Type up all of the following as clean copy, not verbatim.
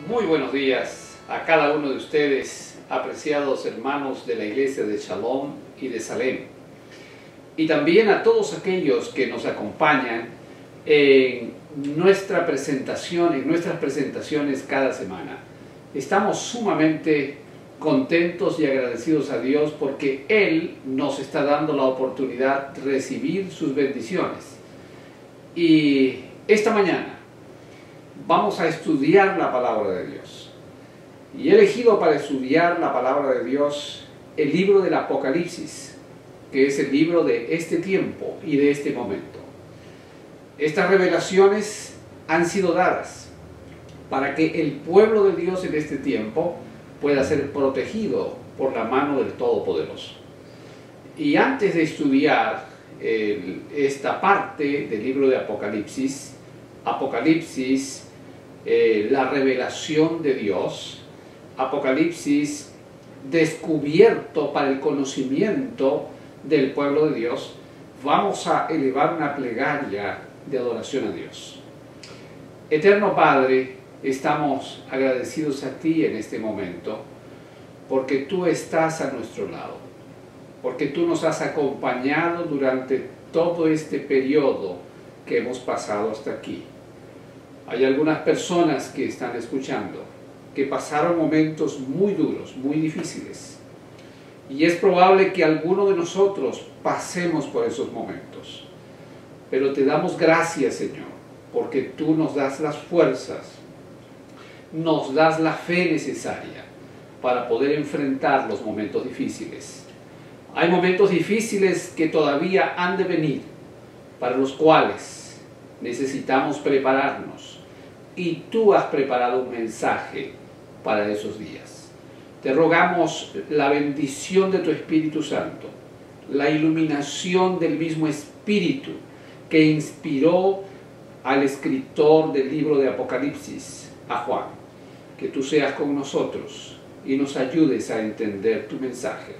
Muy buenos días a cada uno de ustedes, apreciados hermanos de la iglesia de Shalom y de Salem, y también a todos aquellos que nos acompañan en nuestras presentaciones cada semana. Estamos sumamente contentos y agradecidos a Dios porque Él nos está dando la oportunidad de recibir sus bendiciones. Y esta mañana vamos a estudiar la palabra de Dios. Y he elegido para estudiar la palabra de Dios el libro del Apocalipsis, que es el libro de este tiempo y de este momento. Estas revelaciones han sido dadas para que el pueblo de Dios en este tiempo pueda ser protegido por la mano del Todopoderoso. Y antes de estudiar esta parte del libro de Apocalipsis, la revelación de Dios, Apocalipsis descubierto para el conocimiento del pueblo de Dios, vamos a elevar una plegaria de adoración a Dios. Eterno Padre, estamos agradecidos a ti en este momento, porque tú estás a nuestro lado, porque tú nos has acompañado durante todo este periodo que hemos pasado hasta aquí. Hay algunas personas que están escuchando que pasaron momentos muy duros, muy difíciles. Y es probable que alguno de nosotros pasemos por esos momentos. Pero te damos gracias, Señor, porque tú nos das las fuerzas, nos das la fe necesaria para poder enfrentar los momentos difíciles. Hay momentos difíciles que todavía han de venir, para los cuales necesitamos prepararnos. Y tú has preparado un mensaje para esos días. Te rogamos la bendición de tu Espíritu Santo, la iluminación del mismo Espíritu que inspiró al escritor del libro de Apocalipsis, a Juan. Que tú seas con nosotros y nos ayudes a entender tu mensaje.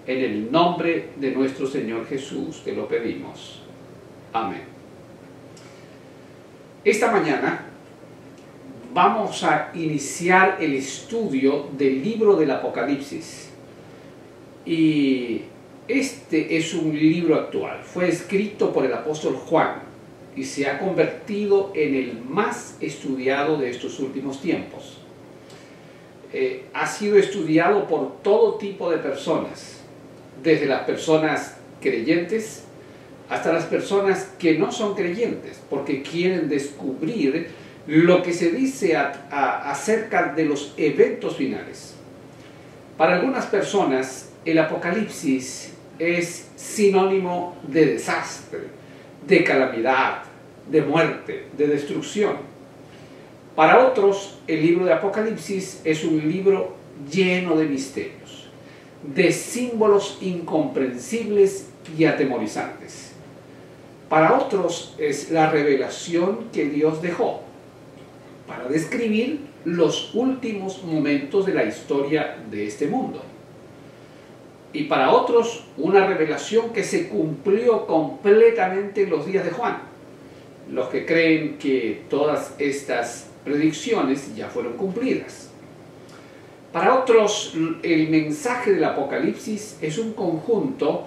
En el nombre de nuestro Señor Jesús te lo pedimos. Amén. Esta mañana vamos a iniciar el estudio del libro del Apocalipsis. Y este es un libro actual. Fue escrito por el apóstol Juan y se ha convertido en el más estudiado de estos últimos tiempos. Ha sido estudiado por todo tipo de personas, desde las personas creyentes hasta las personas que no son creyentes, porque quieren descubrir lo que se dice acerca de los eventos finales. Para algunas personas, el Apocalipsis es sinónimo de desastre, de calamidad, de muerte, de destrucción. Para otros, el libro de Apocalipsis es un libro lleno de misterios, de símbolos incomprensibles y atemorizantes. Para otros, es la revelación que Dios dejó para describir los últimos momentos de la historia de este mundo. Y para otros, una revelación que se cumplió completamente en los días de Juan. Los que creen que todas estas predicciones ya fueron cumplidas. Para otros, el mensaje del Apocalipsis es un conjunto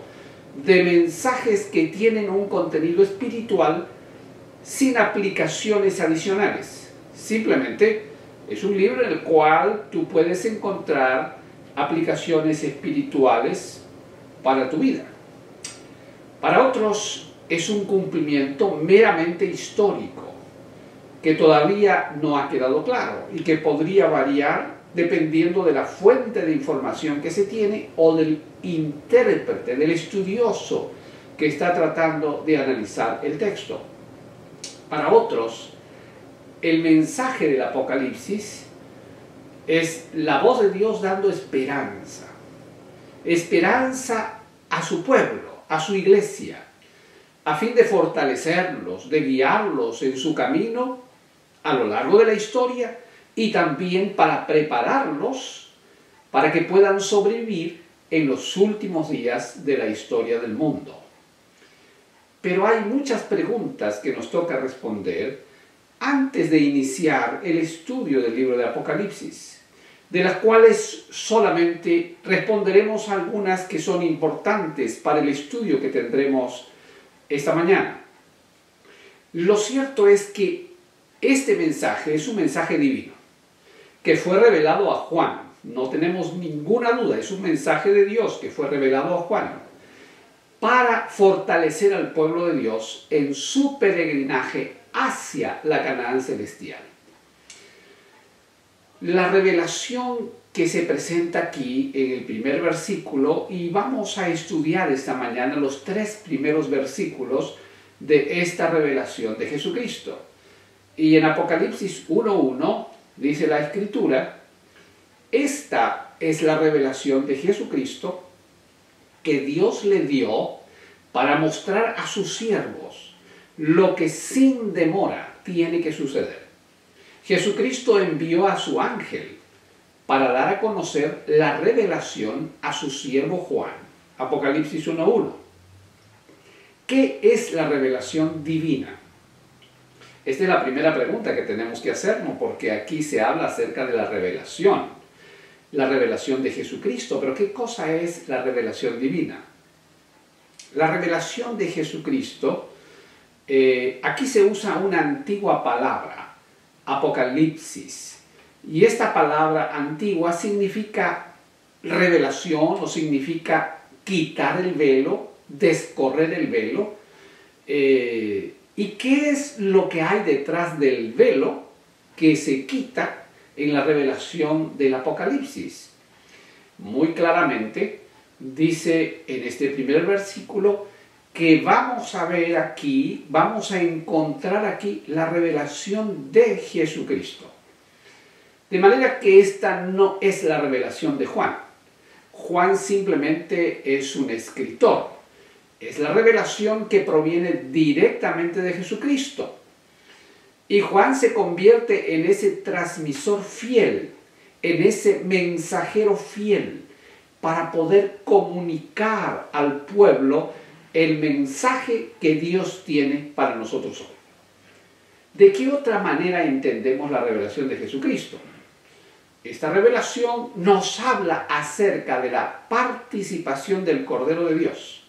de mensajes que tienen un contenido espiritual sin aplicaciones adicionales. Simplemente es un libro en el cual tú puedes encontrar aplicaciones espirituales para tu vida. Para otros es un cumplimiento meramente histórico que todavía no ha quedado claro y que podría variar dependiendo de la fuente de información que se tiene o del intérprete, del estudioso que está tratando de analizar el texto. Para otros, el mensaje del Apocalipsis es la voz de Dios dando esperanza. Esperanza a su pueblo, a su iglesia, a fin de fortalecerlos, de guiarlos en su camino a lo largo de la historia y también para prepararlos para que puedan sobrevivir en los últimos días de la historia del mundo. Pero hay muchas preguntas que nos toca responder antes de iniciar el estudio del libro de Apocalipsis, de las cuales solamente responderemos algunas que son importantes para el estudio que tendremos esta mañana. Lo cierto es que este mensaje es un mensaje divino, que fue revelado a Juan. No tenemos ninguna duda, es un mensaje de Dios que fue revelado a Juan para fortalecer al pueblo de Dios en su peregrinaje hacia la Canaán celestial. La revelación que se presenta aquí en el primer versículo, y vamos a estudiar esta mañana los 3 primeros versículos de esta revelación de Jesucristo. Y en Apocalipsis 1:1 dice la Escritura: esta es la revelación de Jesucristo que Dios le dio para mostrar a sus siervos lo que sin demora tiene que suceder. Jesucristo envió a su ángel para dar a conocer la revelación a su siervo Juan. Apocalipsis 1:1. ¿Qué es la revelación divina? Esta es la primera pregunta que tenemos que hacernos, porque aquí se habla acerca de la revelación de Jesucristo. Pero ¿qué cosa es la revelación divina? La revelación de Jesucristo, aquí se usa una antigua palabra, Apocalipsis, y esta palabra antigua significa revelación o significa quitar el velo, descorrer el velo. ¿Y qué es lo que hay detrás del velo que se quita en la revelación del Apocalipsis? Muy claramente dice en este primer versículo que vamos a ver aquí, vamos a encontrar aquí la revelación de Jesucristo. De manera que esta no es la revelación de Juan. Juan simplemente es un escritor. Es la revelación que proviene directamente de Jesucristo. Y Juan se convierte en ese transmisor fiel, en ese mensajero fiel, para poder comunicar al pueblo el mensaje que Dios tiene para nosotros hoy. ¿De qué otra manera entendemos la revelación de Jesucristo? Esta revelación nos habla acerca de la participación del Cordero de Dios,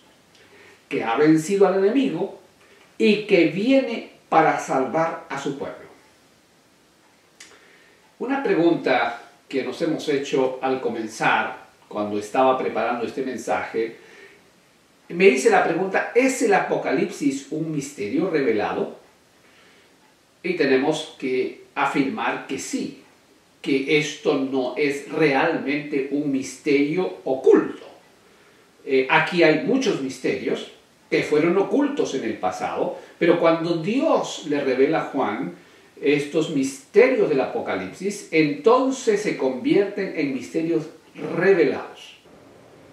que ha vencido al enemigo y que viene para salvar a su pueblo. Una pregunta que nos hemos hecho al comenzar, cuando estaba preparando este mensaje, me hice la pregunta: ¿es el Apocalipsis un misterio revelado? Y tenemos que afirmar que sí, que esto no es realmente un misterio oculto. Aquí hay muchos misterios que fueron ocultos en el pasado, pero cuando Dios le revela a Juan estos misterios del Apocalipsis, entonces se convierten en misterios revelados.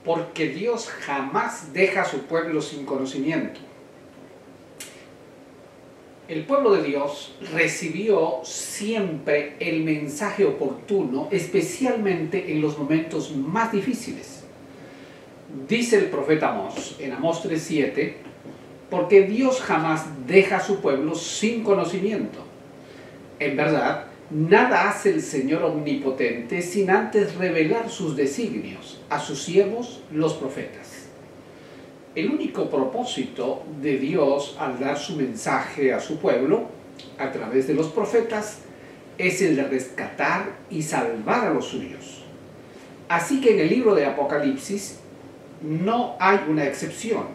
Porque Dios jamás deja a su pueblo sin conocimiento. El pueblo de Dios recibió siempre el mensaje oportuno, especialmente en los momentos más difíciles. Dice el profeta Amós, en Amós 3:7, porque Dios jamás deja a su pueblo sin conocimiento. En verdad, nada hace el Señor omnipotente sin antes revelar sus designios a sus siervos, los profetas. El único propósito de Dios al dar su mensaje a su pueblo, a través de los profetas, es el de rescatar y salvar a los suyos. Así que en el libro de Apocalipsis no hay una excepción.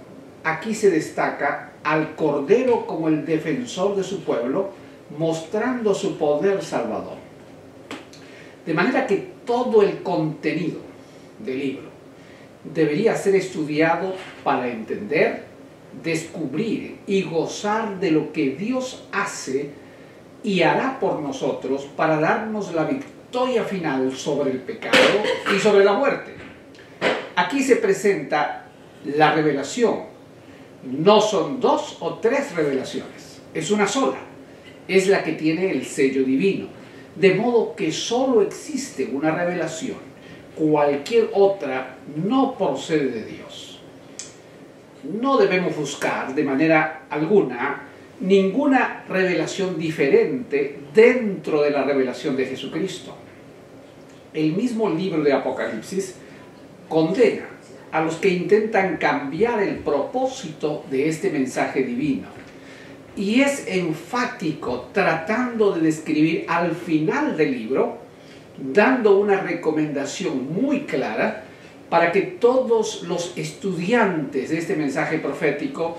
Aquí se destaca al Cordero como el defensor de su pueblo, mostrando su poder salvador. De manera que todo el contenido del libro debería ser estudiado para entender, descubrir y gozar de lo que Dios hace y hará por nosotros para darnos la victoria final sobre el pecado y sobre la muerte. Aquí se presenta la revelación. No son 2 o 3 revelaciones, es una sola. Es la que tiene el sello divino. De modo que solo existe una revelación. Cualquier otra no procede de Dios. No debemos buscar de manera alguna ninguna revelación diferente dentro de la revelación de Jesucristo. El mismo libro de Apocalipsis condena a los que intentan cambiar el propósito de este mensaje divino. Y es enfático tratando de describir al final del libro, dando una recomendación muy clara para que todos los estudiantes de este mensaje profético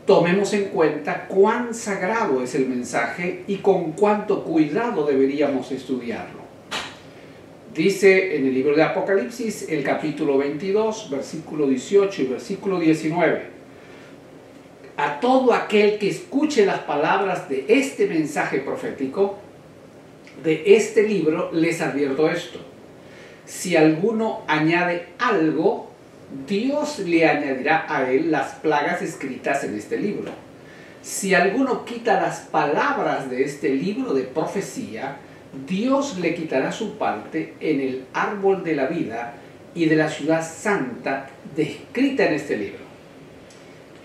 tomemos en cuenta cuán sagrado es el mensaje y con cuánto cuidado deberíamos estudiarlo. Dice en el libro de Apocalipsis, el capítulo 22, versículo 18 y versículo 19, a todo aquel que escuche las palabras de este mensaje profético, de este libro, les advierto esto: si alguno añade algo, Dios le añadirá a él las plagas escritas en este libro. Si alguno quita las palabras de este libro de profecía, Dios le quitará su parte en el árbol de la vida y de la ciudad santa descrita en este libro.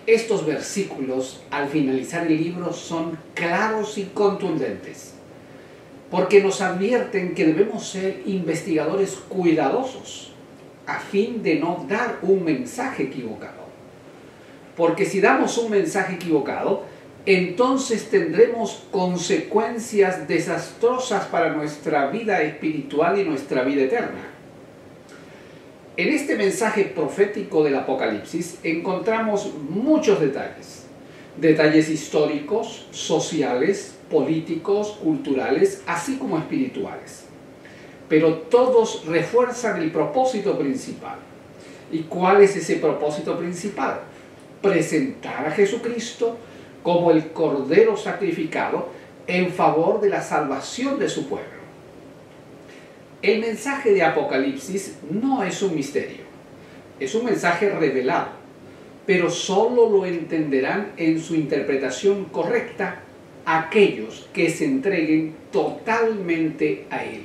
Estos versículos, al finalizar el libro, son claros y contundentes, porque nos advierten que debemos ser investigadores cuidadosos a fin de no dar un mensaje equivocado. Porque si damos un mensaje equivocado, entonces tendremos consecuencias desastrosas para nuestra vida espiritual y nuestra vida eterna. En este mensaje profético del Apocalipsis encontramos muchos detalles. Detalles históricos, sociales, políticos, culturales, así como espirituales. Pero todos refuerzan el propósito principal. ¿Y cuál es ese propósito principal? Presentar a Jesucristo como el Cordero sacrificado en favor de la salvación de su pueblo. El mensaje de Apocalipsis no es un misterio, es un mensaje revelado, pero solo lo entenderán en su interpretación correcta aquellos que se entreguen totalmente a él.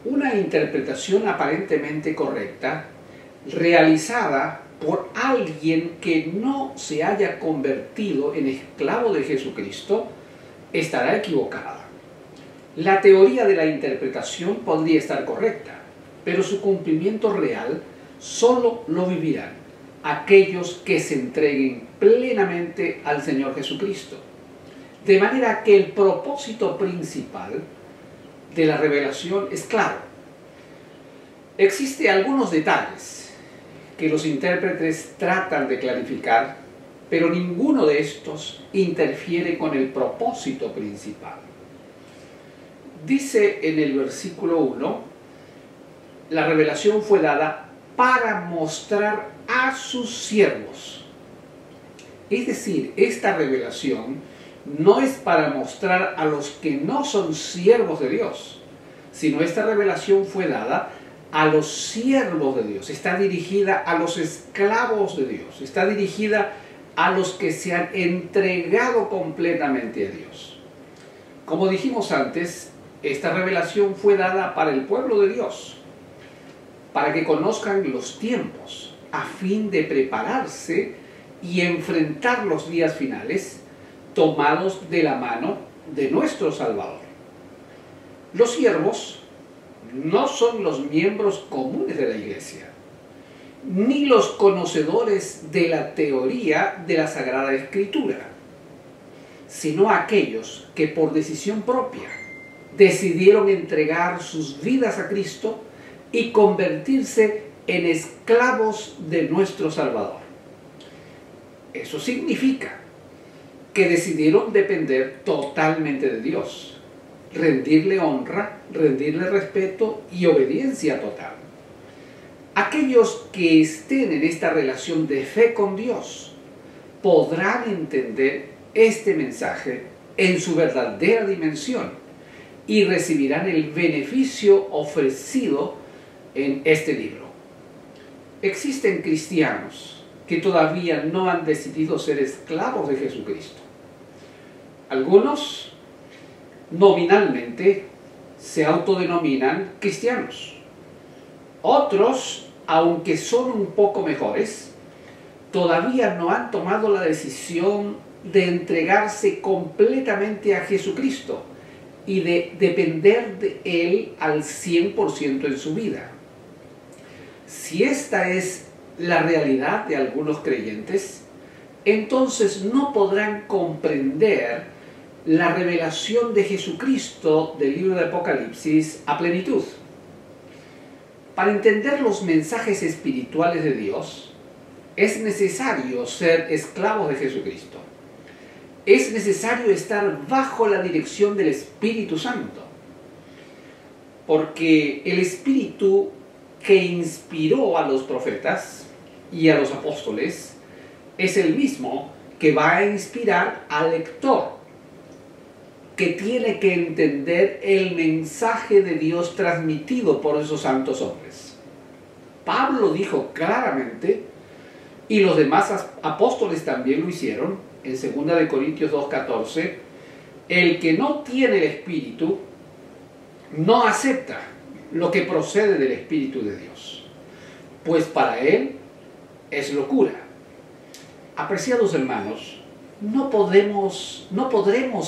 Una interpretación aparentemente correcta, realizada por alguien que no se haya convertido en esclavo de Jesucristo, estará equivocada. La teoría de la interpretación podría estar correcta, pero su cumplimiento real solo lo vivirán aquellos que se entreguen plenamente al Señor Jesucristo. De manera que el propósito principal de la revelación es claro. Existen algunos detalles que los intérpretes tratan de clarificar, pero ninguno de estos interfiere con el propósito principal. Dice en el versículo 1, la revelación fue dada para mostrar a sus siervos. Es decir, esta revelación no es para mostrar a los que no son siervos de Dios, sino esta revelación fue dada a los siervos de Dios, está dirigida a los esclavos de Dios, está dirigida a los que se han entregado completamente a Dios. Como dijimos antes, esta revelación fue dada para el pueblo de Dios, para que conozcan los tiempos, a fin de prepararse y enfrentar los días finales, tomados de la mano de nuestro Salvador. Los siervos no son los miembros comunes de la iglesia, ni los conocedores de la teoría de la Sagrada Escritura, sino aquellos que por decisión propia decidieron entregar sus vidas a Cristo y convertirse en esclavos de nuestro Salvador. Eso significa que decidieron depender totalmente de Dios, rendirle honra, rendirle respeto y obediencia total. Aquellos que estén en esta relación de fe con Dios podrán entender este mensaje en su verdadera dimensión y recibirán el beneficio ofrecido en este libro. Existen cristianos que todavía no han decidido ser esclavos de Jesucristo. Algunos nominalmente se autodenominan cristianos. Otros, aunque son un poco mejores, todavía no han tomado la decisión de entregarse completamente a Jesucristo y de depender de Él al 100% en su vida. Si esta es la realidad de algunos creyentes, entonces no podrán comprender la revelación de Jesucristo del libro de Apocalipsis a plenitud. Para entender los mensajes espirituales de Dios, es necesario ser esclavos de Jesucristo. Es necesario estar bajo la dirección del Espíritu Santo. Porque el Espíritu que inspiró a los profetas y a los apóstoles es el mismo que va a inspirar al lector, que tiene que entender el mensaje de Dios transmitido por esos santos hombres. Pablo dijo claramente, y los demás apóstoles también lo hicieron, en 2 Corintios 2:14, el que no tiene el Espíritu no acepta lo que procede del Espíritu de Dios, pues para él es locura. Apreciados hermanos, no podremos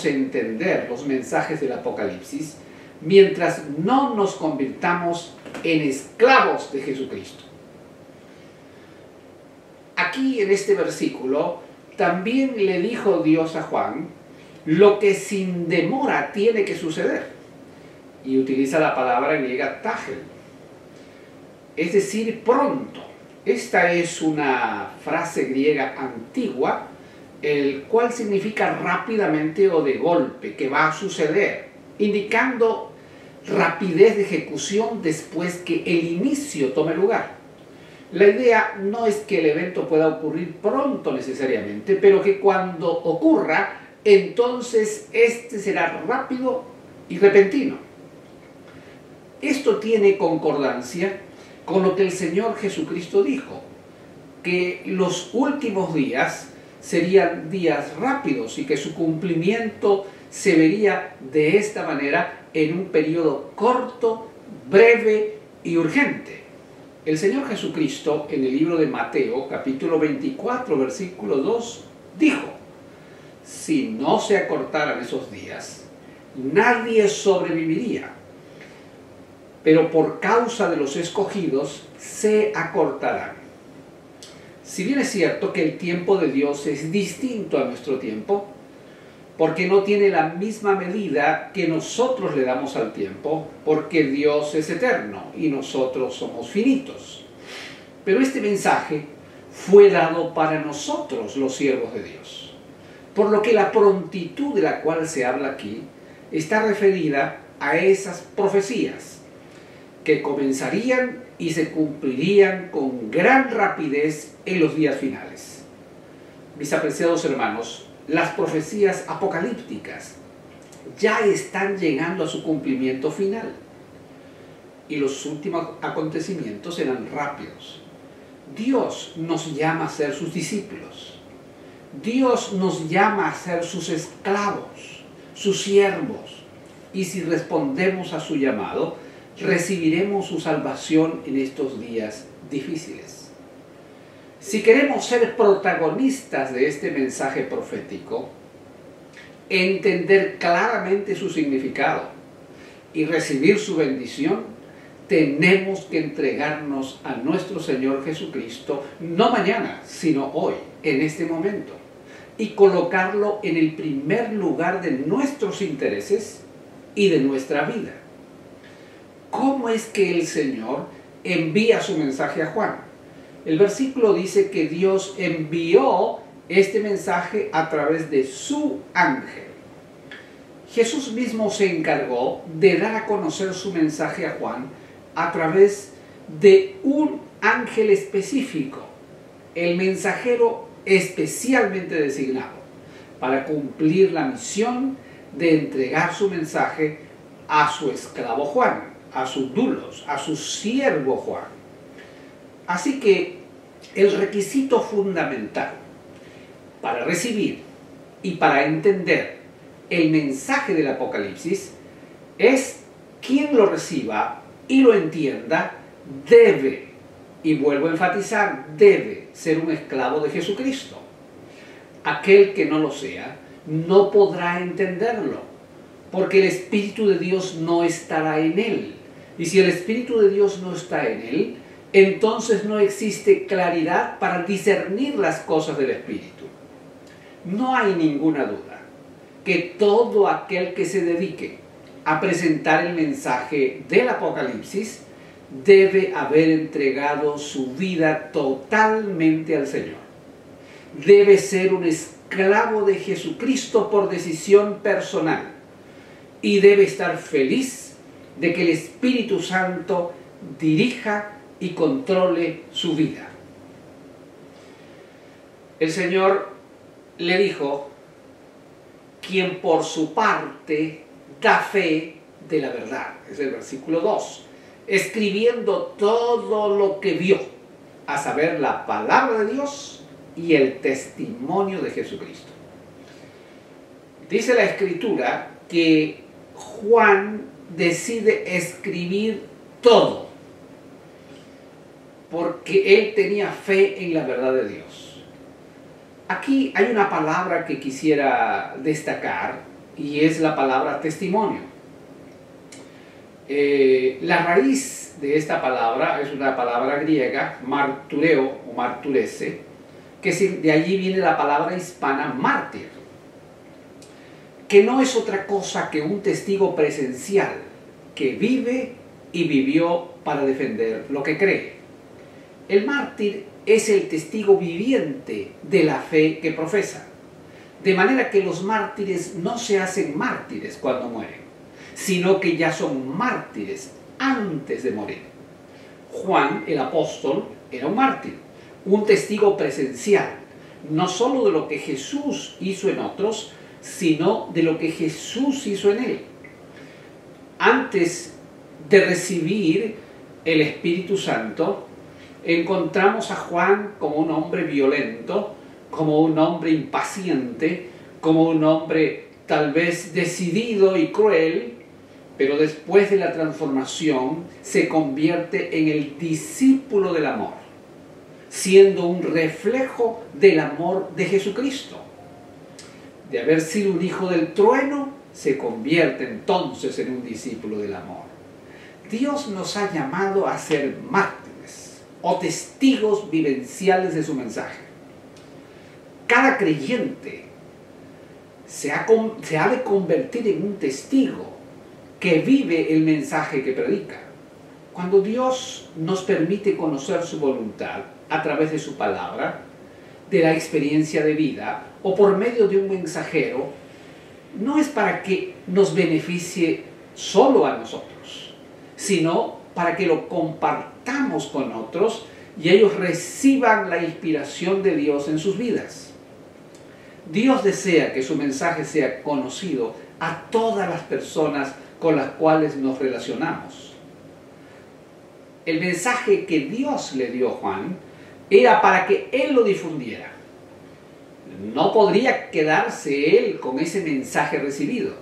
entender los mensajes del Apocalipsis mientras no nos convirtamos en esclavos de Jesucristo. Aquí en este versículo también le dijo Dios a Juan lo que sin demora tiene que suceder, y utiliza la palabra griega tagel, es decir, pronto. Esta es una frase griega antigua, el cual significa rápidamente o de golpe, que va a suceder, indicando rapidez de ejecución después que el inicio tome lugar. La idea no es que el evento pueda ocurrir pronto necesariamente, pero que cuando ocurra, entonces este será rápido y repentino. Esto tiene concordancia con lo que el Señor Jesucristo dijo, que los últimos días serían días rápidos y que su cumplimiento se vería de esta manera en un periodo corto, breve y urgente. El Señor Jesucristo en el libro de Mateo, capítulo 24, versículo 2, dijo: si no se acortaran esos días, nadie sobreviviría, pero por causa de los escogidos se acortarán. Si bien es cierto que el tiempo de Dios es distinto a nuestro tiempo, porque no tiene la misma medida que nosotros le damos al tiempo, porque Dios es eterno y nosotros somos finitos. Pero este mensaje fue dado para nosotros, los siervos de Dios, por lo que la prontitud de la cual se habla aquí está referida a esas profecías que comenzarían y se cumplirían con gran rapidez en los días finales. Mis apreciados hermanos, las profecías apocalípticas ya están llegando a su cumplimiento final y los últimos acontecimientos serán rápidos. Dios nos llama a ser sus discípulos. Dios nos llama a ser sus esclavos, sus siervos, y si respondemos a su llamado, recibiremos su salvación en estos días difíciles. Si queremos ser protagonistas de este mensaje profético, entender claramente su significado y recibir su bendición, tenemos que entregarnos a nuestro Señor Jesucristo, no mañana, sino hoy, en este momento, y colocarlo en el primer lugar de nuestros intereses y de nuestra vida. ¿Cómo es que el Señor envía su mensaje a Juan? El versículo dice que Dios envió este mensaje a través de su ángel. Jesús mismo se encargó de dar a conocer su mensaje a Juan a través de un ángel específico, el mensajero especialmente designado para cumplir la misión de entregar su mensaje a su esclavo Juan, a su doulos, a su siervo Juan. Así que el requisito fundamental para recibir y para entender el mensaje del Apocalipsis es quien lo reciba y lo entienda debe, y vuelvo a enfatizar, debe ser un esclavo de Jesucristo. Aquel que no lo sea, no podrá entenderlo, porque el Espíritu de Dios no estará en él. Y si el Espíritu de Dios no está en él, entonces no existe claridad para discernir las cosas del Espíritu. No hay ninguna duda que todo aquel que se dedique a presentar el mensaje del Apocalipsis debe haber entregado su vida totalmente al Señor. Debe ser un esclavo de Jesucristo por decisión personal y debe estar feliz de que el Espíritu Santo dirija y controle su vida. El Señor le dijo: quien por su parte da fe de la verdad. Es el versículo 2. Escribiendo todo lo que vio, a saber, la palabra de Dios y el testimonio de Jesucristo. Dice la Escritura que Juan decide escribir todo, porque él tenía fe en la verdad de Dios. Aquí hay una palabra que quisiera destacar, y es la palabra testimonio. La raíz de esta palabra es una palabra griega, martureo o marturese, que de allí viene la palabra hispana mártir, que no es otra cosa que un testigo presencial que vive y vivió para defender lo que cree. El mártir es el testigo viviente de la fe que profesa, de manera que los mártires no se hacen mártires cuando mueren, sino que ya son mártires antes de morir. Juan, el apóstol, era un mártir, un testigo presencial, no solo de lo que Jesús hizo en otros, sino de lo que Jesús hizo en él. Antes de recibir el Espíritu Santo, encontramos a Juan como un hombre violento, como un hombre impaciente, como un hombre tal vez decidido y cruel, pero después de la transformación se convierte en el discípulo del amor, siendo un reflejo del amor de Jesucristo. De haber sido un hijo del trueno, se convierte entonces en un discípulo del amor. Dios nos ha llamado a ser mártires o testigos vivenciales de su mensaje. Cada creyente se ha de convertir en un testigo que vive el mensaje que predica. Cuando Dios nos permite conocer su voluntad a través de su palabra, de la experiencia de vida o por medio de un mensajero, no es para que nos beneficie solo a nosotros, sino para que lo compartamos con otros y ellos reciban la inspiración de Dios en sus vidas. Dios desea que su mensaje sea conocido a todas las personas con las cuales nos relacionamos. El mensaje que Dios le dio a Juan era para que él lo difundiera. No podría quedarse él con ese mensaje recibido.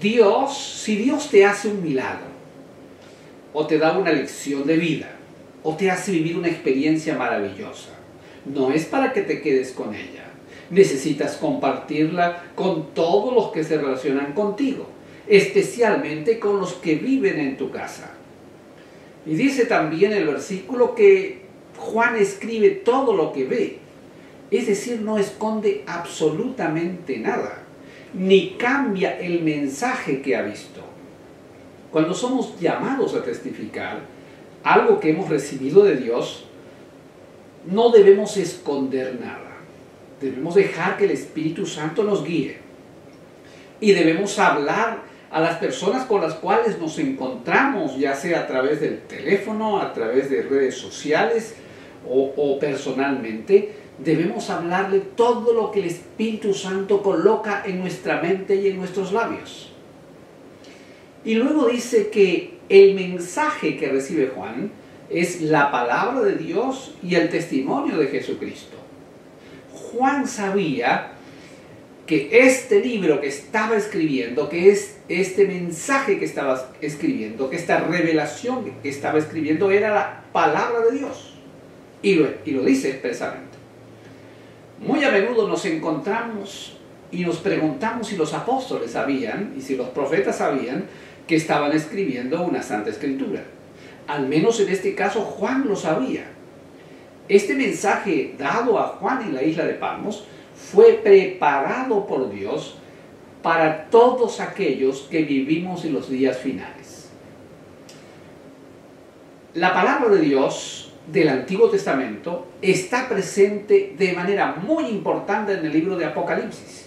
Si Dios te hace un milagro, o te da una lección de vida, o te hace vivir una experiencia maravillosa, no es para que te quedes con ella. Necesitas compartirla con todos los que se relacionan contigo, especialmente con los que viven en tu casa. Y dice también el versículo que Juan escribe todo lo que ve, es decir, no esconde absolutamente nada, ni cambia el mensaje que ha visto. Cuando somos llamados a testificar algo que hemos recibido de Dios, no debemos esconder nada. Debemos dejar que el Espíritu Santo nos guíe. Y debemos hablar a las personas con las cuales nos encontramos, ya sea a través del teléfono, a través de redes sociales o personalmente. Debemos hablarle todo lo que el Espíritu Santo coloca en nuestra mente y en nuestros labios. Y luego dice que el mensaje que recibe Juan es la palabra de Dios y el testimonio de Jesucristo. Juan sabía que este libro que estaba escribiendo, que es este mensaje que estaba escribiendo, que esta revelación que estaba escribiendo era la palabra de Dios. Y lo dice expresamente. Muy a menudo nos encontramos y nos preguntamos si los apóstoles sabían y si los profetas sabían que estaban escribiendo una Santa Escritura. Al menos en este caso Juan lo sabía. Este mensaje dado a Juan en la isla de Patmos fue preparado por Dios para todos aquellos que vivimos en los días finales. La palabra de Dios del Antiguo Testamento está presente de manera muy importante en el libro de Apocalipsis.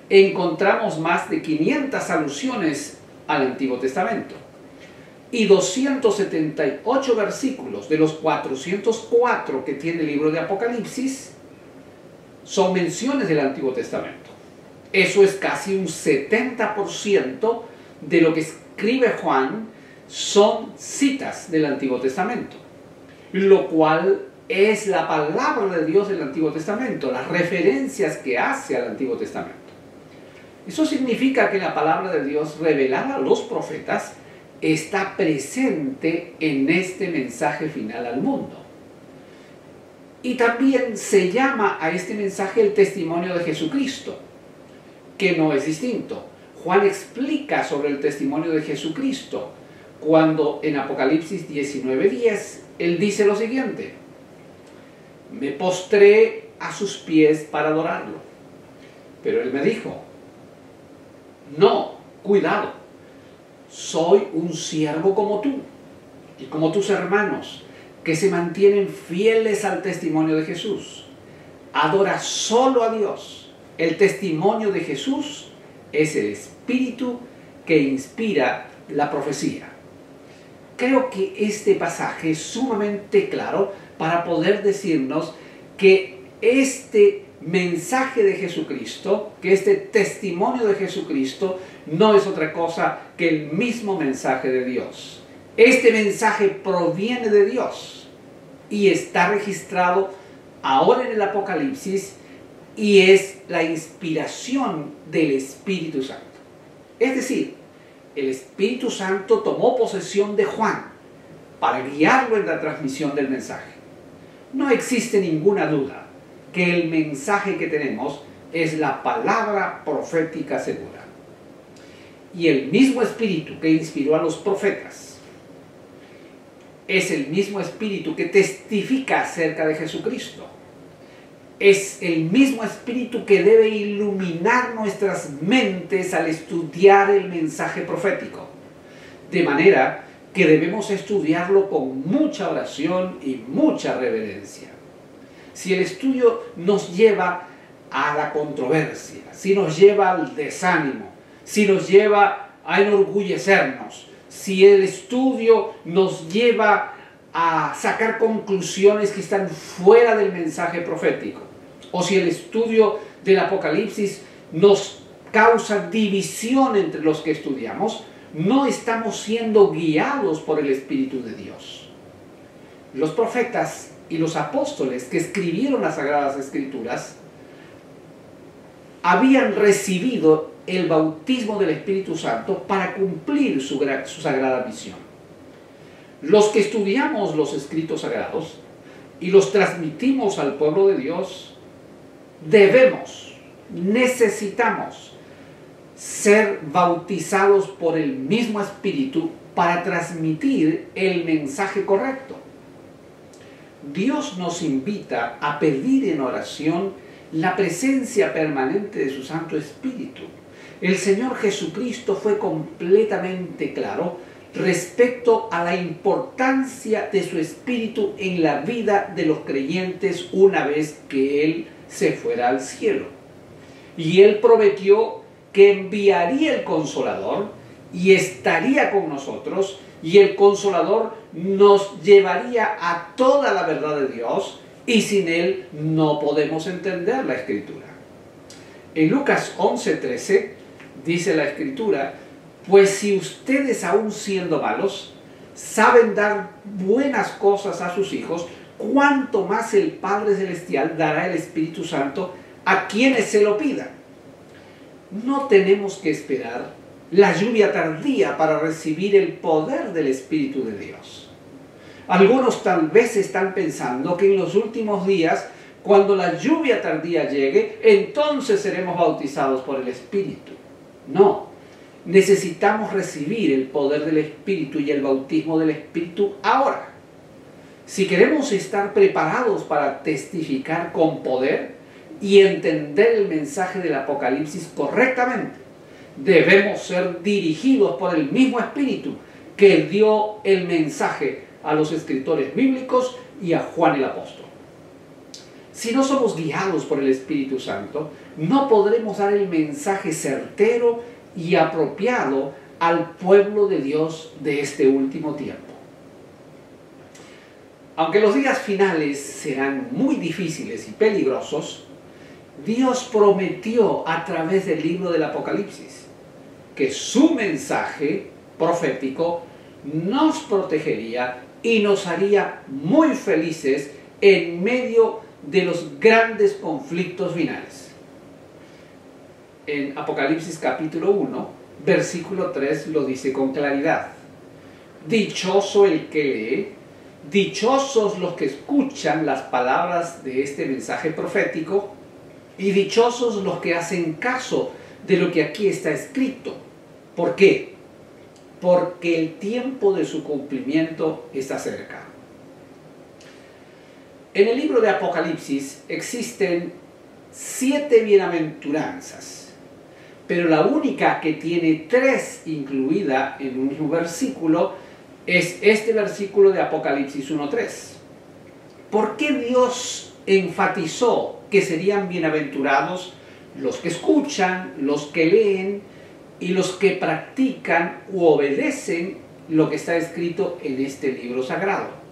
Encontramos más de 500 alusiones al Antiguo Testamento y 278 versículos de los 404 que tiene el libro de Apocalipsis son menciones del Antiguo Testamento. Eso es casi un 70% de lo que escribe Juan son citas del Antiguo Testamento, lo cual es la palabra de Dios del Antiguo Testamento, las referencias que hace al Antiguo Testamento. Eso significa que la palabra de Dios revelada a los profetas está presente en este mensaje final al mundo. Y también se llama a este mensaje el testimonio de Jesucristo, que no es distinto. Juan explica sobre el testimonio de Jesucristo cuando en Apocalipsis 19:10 él dice lo siguiente: me postré a sus pies para adorarlo. Pero él me dijo: no, cuidado, soy un siervo como tú y como tus hermanos, que se mantienen fieles al testimonio de Jesús. Adora solo a Dios. El testimonio de Jesús es el espíritu que inspira la profecía. Creo que este pasaje es sumamente claro para poder decirnos que este mensaje de Jesucristo, que este testimonio de Jesucristo no es otra cosa que el mismo mensaje de Dios. Este mensaje proviene de Dios y está registrado ahora en el Apocalipsis y es la inspiración del Espíritu Santo. Es decir, el Espíritu Santo tomó posesión de Juan para guiarlo en la transmisión del mensaje. No existe ninguna duda que el mensaje que tenemos es la palabra profética segura. Y el mismo Espíritu que inspiró a los profetas es el mismo Espíritu que testifica acerca de Jesucristo. Es el mismo Espíritu que debe iluminar nuestras mentes al estudiar el mensaje profético. De manera que debemos estudiarlo con mucha oración y mucha reverencia. Si el estudio nos lleva a la controversia, si nos lleva al desánimo, si nos lleva a enorgullecernos, si el estudio nos lleva a sacar conclusiones que están fuera del mensaje profético, o si el estudio del Apocalipsis nos causa división entre los que estudiamos, no estamos siendo guiados por el Espíritu de Dios. Los profetas y los apóstoles que escribieron las Sagradas Escrituras habían recibido el bautismo del Espíritu Santo para cumplir su sagrada misión. Los que estudiamos los escritos sagrados y los transmitimos al pueblo de Dios, necesitamos ser bautizados por el mismo Espíritu para transmitir el mensaje correcto. Dios nos invita a pedir en oración la presencia permanente de su Santo Espíritu. El Señor Jesucristo fue completamente claro respecto a la importancia de su Espíritu en la vida de los creyentes una vez que Él se fuera al cielo. Y Él prometió que enviaría el Consolador y estaría con nosotros, y el Consolador nos llevaría a toda la verdad de Dios, y sin Él no podemos entender la Escritura. En Lucas 11:13 dice la Escritura: pues si ustedes, aun siendo malos, saben dar buenas cosas a sus hijos, cuánto más el Padre Celestial dará el Espíritu Santo a quienes se lo pidan. No tenemos que esperar la lluvia tardía para recibir el poder del Espíritu de Dios. Algunos tal vez están pensando que en los últimos días, Cuando la lluvia tardía llegue, entonces seremos bautizados por el Espíritu. No, necesitamos recibir el poder del Espíritu y el bautismo del Espíritu ahora. Si queremos estar preparados para testificar con poder y entender el mensaje del Apocalipsis correctamente, debemos ser dirigidos por el mismo Espíritu que dio el mensaje a los escritores bíblicos y a Juan el apóstol. Si no somos guiados por el Espíritu Santo, no podremos dar el mensaje certero y apropiado al pueblo de Dios de este último tiempo. Aunque los días finales serán muy difíciles y peligrosos, Dios prometió a través del libro del Apocalipsis que su mensaje profético nos protegería y nos haría muy felices en medio de los grandes conflictos finales. En Apocalipsis capítulo 1, versículo 3 lo dice con claridad. Dichoso el que lee, dichosos los que escuchan las palabras de este mensaje profético y dichosos los que hacen caso de lo que aquí está escrito. ¿Por qué? Porque el tiempo de su cumplimiento está cerca. En el libro de Apocalipsis existen 7 bienaventuranzas, pero la única que tiene 3 incluida en un mismo versículo es este versículo de Apocalipsis 1:3. ¿Por qué Dios enfatizó que serían bienaventurados los que escuchan, los que leen y los que practican u obedecen lo que está escrito en este libro sagrado?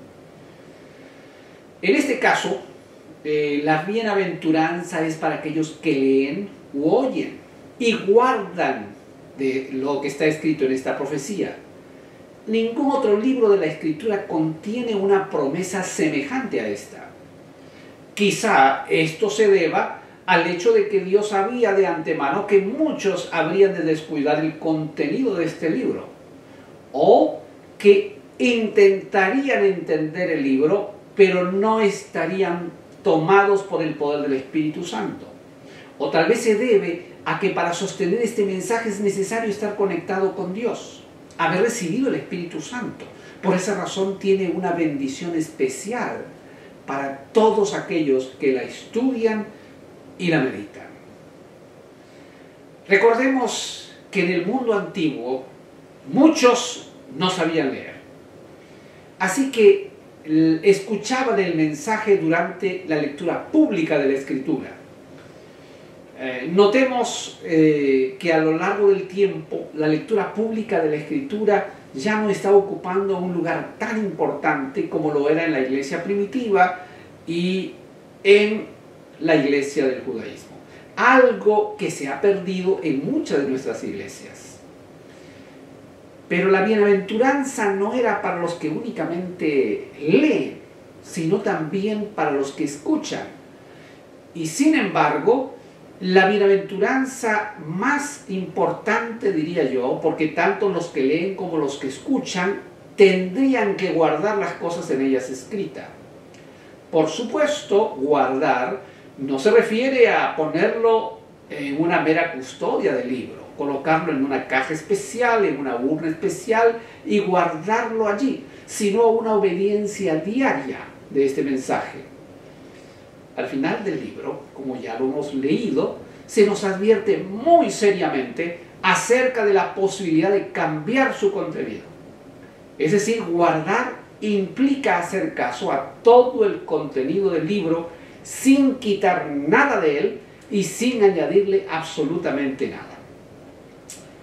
En este caso, la bienaventuranza es para aquellos que leen u oyen y guardan de lo que está escrito en esta profecía. Ningún otro libro de la Escritura contiene una promesa semejante a esta. Quizá esto se deba al hecho de que Dios sabía de antemano que muchos habrían de descuidar el contenido de este libro, o que intentarían entender el libro, pero no estarían tomados por el poder del Espíritu Santo. O tal vez se debe a que para sostener este mensaje es necesario estar conectado con Dios, haber recibido el Espíritu Santo. Por esa razón tiene una bendición especial para todos aquellos que la estudian y la meditan. Recordemos que en el mundo antiguo muchos no sabían leer. Así que escuchaban el mensaje durante la lectura pública de la Escritura. Notemos que a lo largo del tiempo la lectura pública de la Escritura ya no está ocupando un lugar tan importante como lo era en la iglesia primitiva y en la iglesia del judaísmo. Algo que se ha perdido en muchas de nuestras iglesias. Pero la bienaventuranza no era para los que únicamente leen, sino también para los que escuchan. Y sin embargo, la bienaventuranza más importante, diría yo, porque tanto los que leen como los que escuchan tendrían que guardar las cosas en ellas escritas. Por supuesto, guardar no se refiere a ponerlo en una mera custodia del libro, colocarlo en una caja especial, en una urna especial y guardarlo allí, sino a una obediencia diaria de este mensaje. Al final del libro, como ya lo hemos leído, se nos advierte muy seriamente acerca de la posibilidad de cambiar su contenido. Es decir, guardar implica hacer caso a todo el contenido del libro sin quitar nada de él y sin añadirle absolutamente nada.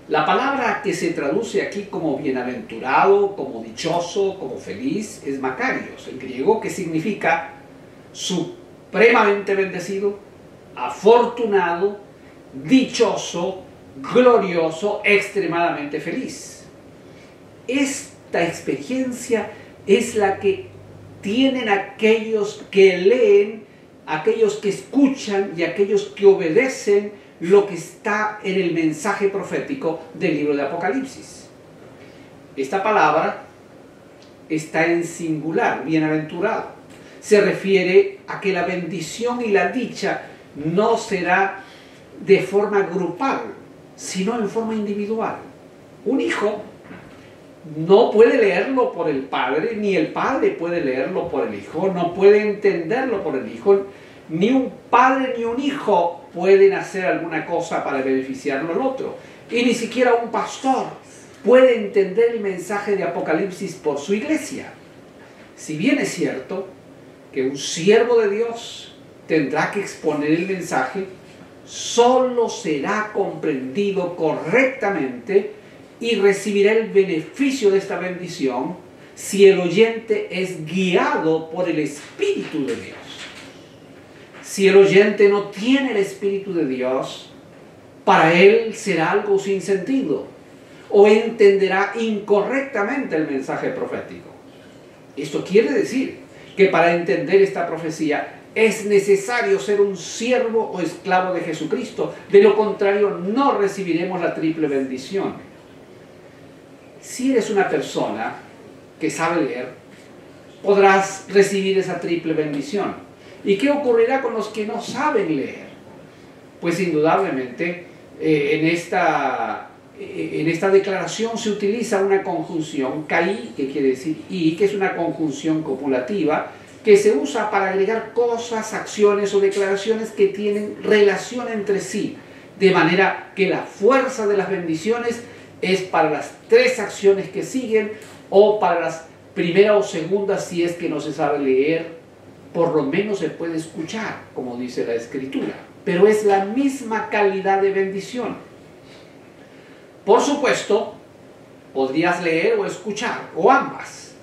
La palabra que se traduce aquí como bienaventurado, como dichoso, como feliz, es makarios, en griego, que significa supremamente bendecido, afortunado, dichoso, glorioso, extremadamente feliz. Esta experiencia es la que tienen aquellos que leen, aquellos que escuchan y aquellos que obedecen lo que está en el mensaje profético del libro de Apocalipsis. Esta palabra está en singular, bienaventurado. Se refiere a que la bendición y la dicha no será de forma grupal, sino en forma individual. Un hijo no puede leerlo por el padre, ni el padre puede leerlo por el hijo, no puede entenderlo por el hijo, ni un padre ni un hijo pueden hacer alguna cosa para beneficiarlo al otro. Y ni siquiera un pastor puede entender el mensaje de Apocalipsis por su iglesia. Si bien es cierto que un siervo de Dios tendrá que exponer el mensaje, solo será comprendido correctamente y recibirá el beneficio de esta bendición si el oyente es guiado por el Espíritu de Dios. Si el oyente no tiene el Espíritu de Dios, para él será algo sin sentido o entenderá incorrectamente el mensaje profético. Esto quiere decir que para entender esta profecía es necesario ser un siervo o esclavo de Jesucristo. De lo contrario, no recibiremos la triple bendición. Si eres una persona que sabe leer, podrás recibir esa triple bendición. ¿Y qué ocurrirá con los que no saben leer? Pues indudablemente en esta declaración se utiliza una conjunción kai, que quiere decir y, que es una conjunción copulativa, que se usa para agregar cosas, acciones o declaraciones que tienen relación entre sí, de manera que la fuerza de las bendiciones es para las tres acciones que siguen o para las primera o segunda si es que no se sabe leer, por lo menos se puede escuchar, como dice la Escritura, pero es la misma calidad de bendición. Por supuesto, podrías leer o escuchar, o ambas,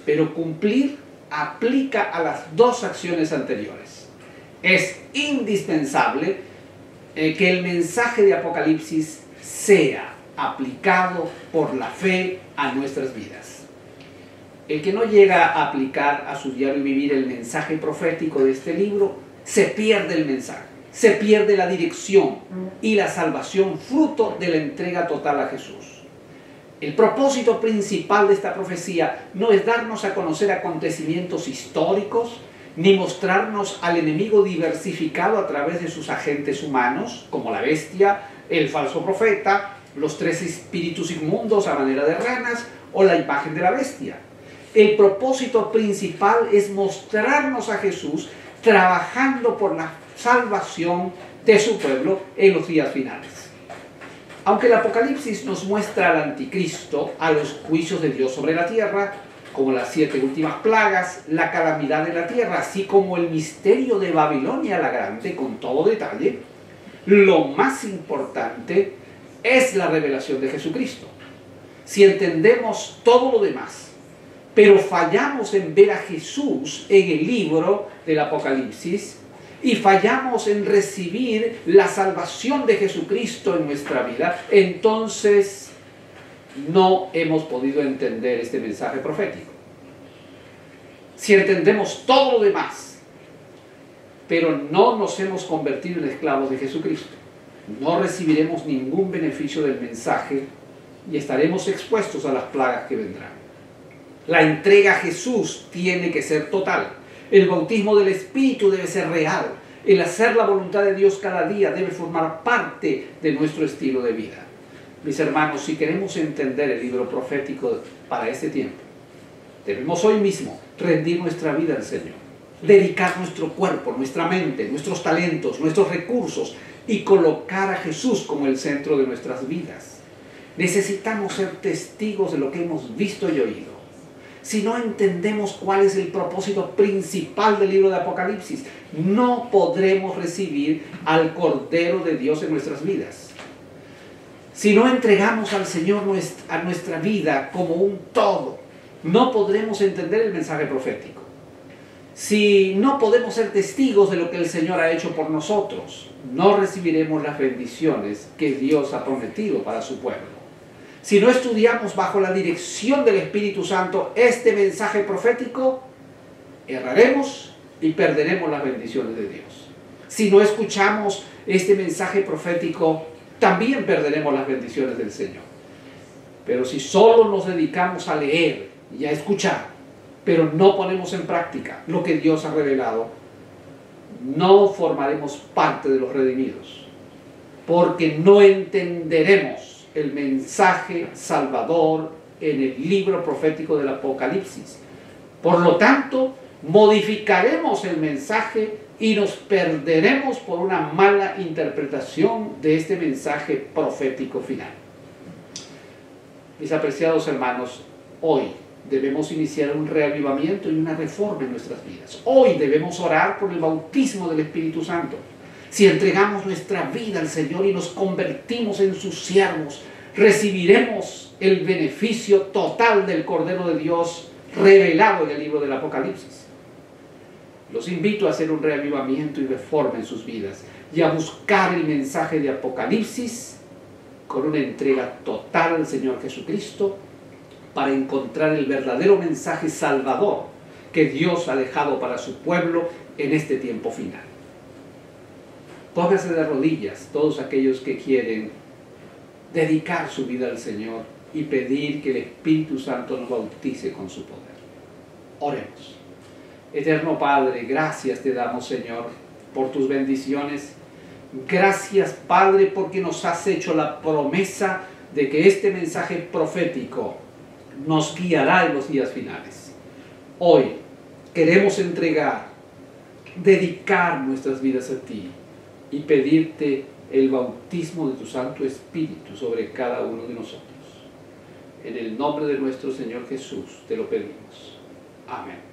pero cumplir aplica a las dos acciones anteriores. Es indispensable que el mensaje de Apocalipsis sea aplicado por la fe a nuestras vidas. El que no llega a aplicar a su diario vivir el mensaje profético de este libro, se pierde el mensaje, se pierde la dirección y la salvación fruto de la entrega total a Jesús. El propósito principal de esta profecía no es darnos a conocer acontecimientos históricos, ni mostrarnos al enemigo diversificado a través de sus agentes humanos, como la bestia, el falso profeta, los tres espíritus inmundos a manera de ranas o la imagen de la bestia. El propósito principal es mostrarnos a Jesús trabajando por la salvación de su pueblo en los días finales. Aunque el Apocalipsis nos muestra al anticristo, a los juicios de Dios sobre la tierra, como las 7 últimas plagas, la calamidad de la tierra, así como el misterio de Babilonia la Grande, con todo detalle, lo más importante es la revelación de Jesucristo. Si entendemos todo lo demás, pero fallamos en ver a Jesús en el libro del Apocalipsis y fallamos en recibir la salvación de Jesucristo en nuestra vida, entonces no hemos podido entender este mensaje profético. Si entendemos todo lo demás, pero no nos hemos convertido en esclavos de Jesucristo, no recibiremos ningún beneficio del mensaje y estaremos expuestos a las plagas que vendrán. La entrega a Jesús tiene que ser total. El bautismo del Espíritu debe ser real. El hacer la voluntad de Dios cada día debe formar parte de nuestro estilo de vida. Mis hermanos, si queremos entender el libro profético para este tiempo, debemos hoy mismo rendir nuestra vida al Señor, dedicar nuestro cuerpo, nuestra mente, nuestros talentos, nuestros recursos y colocar a Jesús como el centro de nuestras vidas. Necesitamos ser testigos de lo que hemos visto y oído. Si no entendemos cuál es el propósito principal del libro de Apocalipsis, no podremos recibir al Cordero de Dios en nuestras vidas. Si no entregamos al Señor a nuestra vida como un todo, no podremos entender el mensaje profético. Si no podemos ser testigos de lo que el Señor ha hecho por nosotros, no recibiremos las bendiciones que Dios ha prometido para su pueblo. Si no estudiamos bajo la dirección del Espíritu Santo este mensaje profético, erraremos y perderemos las bendiciones de Dios. Si no escuchamos este mensaje profético, también perderemos las bendiciones del Señor. Pero si solo nos dedicamos a leer y a escuchar, pero no ponemos en práctica lo que Dios ha revelado, no formaremos parte de los redimidos, porque no entenderemos el mensaje salvador en el libro profético del Apocalipsis. Por lo tanto, modificaremos el mensaje y nos perderemos por una mala interpretación de este mensaje profético final. Mis apreciados hermanos, hoy debemos iniciar un reavivamiento y una reforma en nuestras vidas. Hoy debemos orar por el bautismo del Espíritu Santo. Si entregamos nuestra vida al Señor y nos convertimos en sus siervos, recibiremos el beneficio total del Cordero de Dios revelado en el libro del Apocalipsis. Los invito a hacer un reavivamiento y reforma en sus vidas y a buscar el mensaje de Apocalipsis con una entrega total al Señor Jesucristo para encontrar el verdadero mensaje salvador que Dios ha dejado para su pueblo en este tiempo final. Pónganse de rodillas todos aquellos que quieren dedicar su vida al Señor y pedir que el Espíritu Santo nos bautice con su poder. Oremos. Eterno Padre, gracias te damos, Señor, por tus bendiciones. Gracias, Padre, porque nos has hecho la promesa de que este mensaje profético nos guiará en los días finales. Hoy queremos entregar, dedicar nuestras vidas a ti y pedirte el bautismo de tu Santo Espíritu sobre cada uno de nosotros. En el nombre de nuestro Señor Jesús te lo pedimos. Amén.